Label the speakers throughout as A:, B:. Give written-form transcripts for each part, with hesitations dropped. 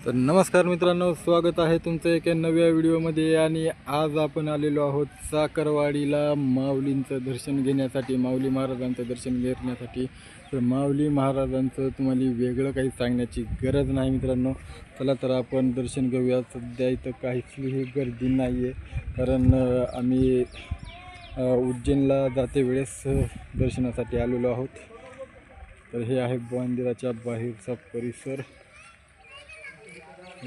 A: तर नमस्कार मित्रांनो, स्वागत आहे तुमचं एका नव्या व्हिडिओमध्ये। आणि आज आपण आलेलो आहोत साखरवाडीला माऊलींचं दर्शन घेण्यासाठी, माऊली महाराजांचं दर्शन घेण्यासाठी। तर माऊली महाराजांचं तुम्हाला वेगळं काही सांगण्याची गरज नाही मित्रांनो। चला तर आपण दर्शन घेऊया। सध्या इथं काहीचही गर्दी नाही आहे, कारण आम्ही उज्जैनला जाते वेळेस दर्शनासाठी आलेलो आहोत। तर हे आहे मंदिराच्या बाहेरचा परिसर,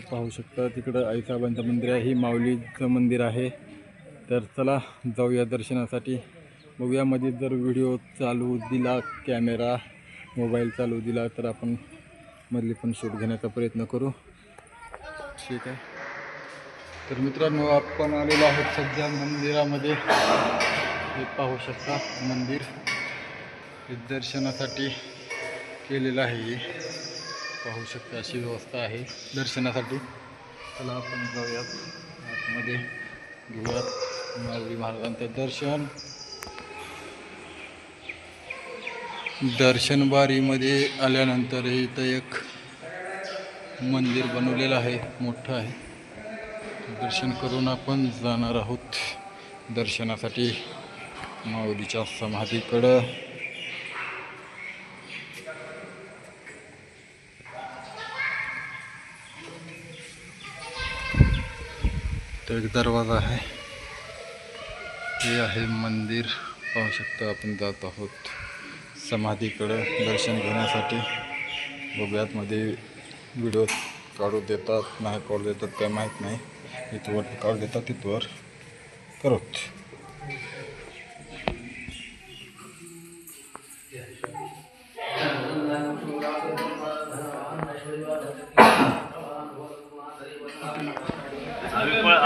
A: पाहू शकता। तिकडं आईसाहेबांचं मंदिर आहे, ही माऊलीचं मंदिर आहे। तर चला जाऊया दर्शनासाठी। बघूया मध्ये जर व्हिडिओ चालू दिला, कॅमेरा मोबाईल चालू दिला, तर आपण मधली पण शूट घेण्याचा प्रयत्न करू। ठीक आहे। तर मित्रांनो, आपण आलेलो आहोत सध्या मंदिरामध्ये। हे पाहू शकता, मंदिर हे दर्शनासाठी केलेलं आहे। पाहू शकता अशी व्यवस्था आहे दर्शनासाठी। चला आपण जाऊयात आतमध्ये, घेऊयात माऊली महाराजांचं दर्शन। दर्शनबारीमध्ये आल्यानंतर इथं एक मंदिर बनवलेलं आहे, मोठं आहे। दर्शन करून आपण जाणार आहोत दर्शनासाठी माऊलीच्या समाधीकडं। तो एक दरवाजा आहे, हे आहे मंदिर। पाहू शकता आपण जात आहोत समाधीकडे दर्शन घेण्यासाठी। बघूयात मध्ये व्हिडिओ काढू देतात नाही काढू देतात काय माहीत नाही। इथवर काढू देतात, तिथवर करत।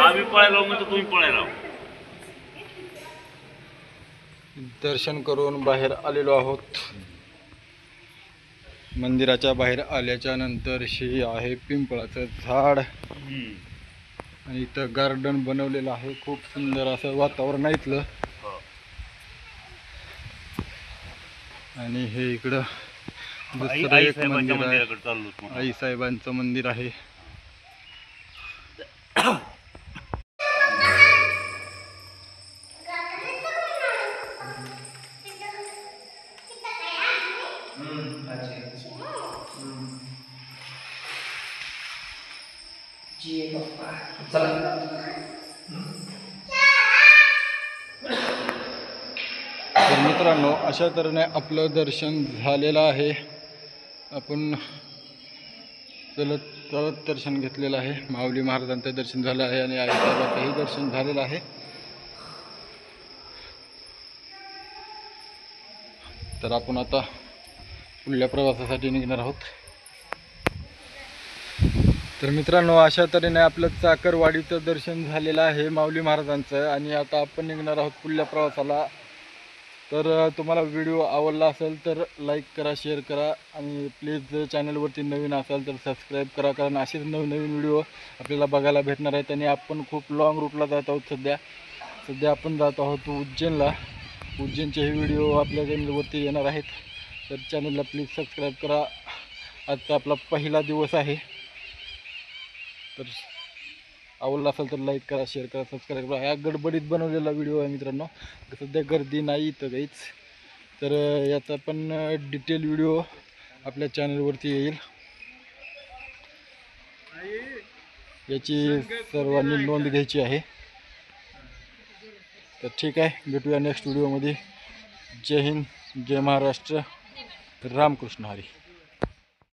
B: आम्ही पळायला म्हणजे तुम्ही पळायला।
A: दर्शन करून बाहेर आलेलो आहोत। मंदिराच्या बाहेर आल्याच्या नंतर हे आहे पिंपळाचं झाड, आणि इथं गार्डन बनवलेलं आहे। खूप सुंदर असं वातावरण आहे इथलं। आणि हे इकडं दुसरं एक मंदिर आहे, आईसाहेबांचं मंदिर आहे। तर मित्रांनो, अशा तऱ्हेने आपलं दर्शन झालेलं आहे। आपण चलत चलत दर्शन घेतलेलं आहे। माऊली महाराजांचं दर्शन झालं आहे आणि आईसाहेबांचंही दर्शन झालेलं आहे। तर आपण आता पुढल्या प्रवासासाठी निघणार आहोत। तर मित्रांनो, अशा तऱ्हेने आपलं साखरवाडीचं दर्शन झालेलं आहे माऊली महाराजांचं, आणि आता आपण निघणार आहोत पुढल्या प्रवासाला। तर तुम्हाला व्हिडिओ आवडला असेल तर लाईक करा, शेअर करा, आणि प्लीज चॅनलवरती नवीन असाल तर सबस्क्राईब करा, कारण असेच नवनवीन व्हिडिओ आपल्याला बघायला भेटणार आहेत। आणि आपण खूप लॉंग रूटला जात आहोत। सध्या आपण जात आहोत उज्जैनला। उज्जैनचेही व्हिडिओ आपल्या चॅनलवरती येणार आहेत, तर चॅनलला प्लीज सबस्क्राईब करा। आजचा आपला पहिला दिवस आहे, तर आवडला असेल तर लाईक करा, शेअर करा, सबस्क्राईब करा। या गडबडीत बनवलेला व्हिडिओ आहे मित्रांनो, सध्या गर्दी नाही इथं काहीच। तर याचा पण डिटेल व्हिडिओ आपल्या चॅनलवरती येईल, याची सर्वांनी नोंद घ्यायची आहे। तर ठीक आहे, भेटूया नेक्स्ट व्हिडिओमध्ये। जय हिंद, जय महाराष्ट्र, रामकृष्ण हरी।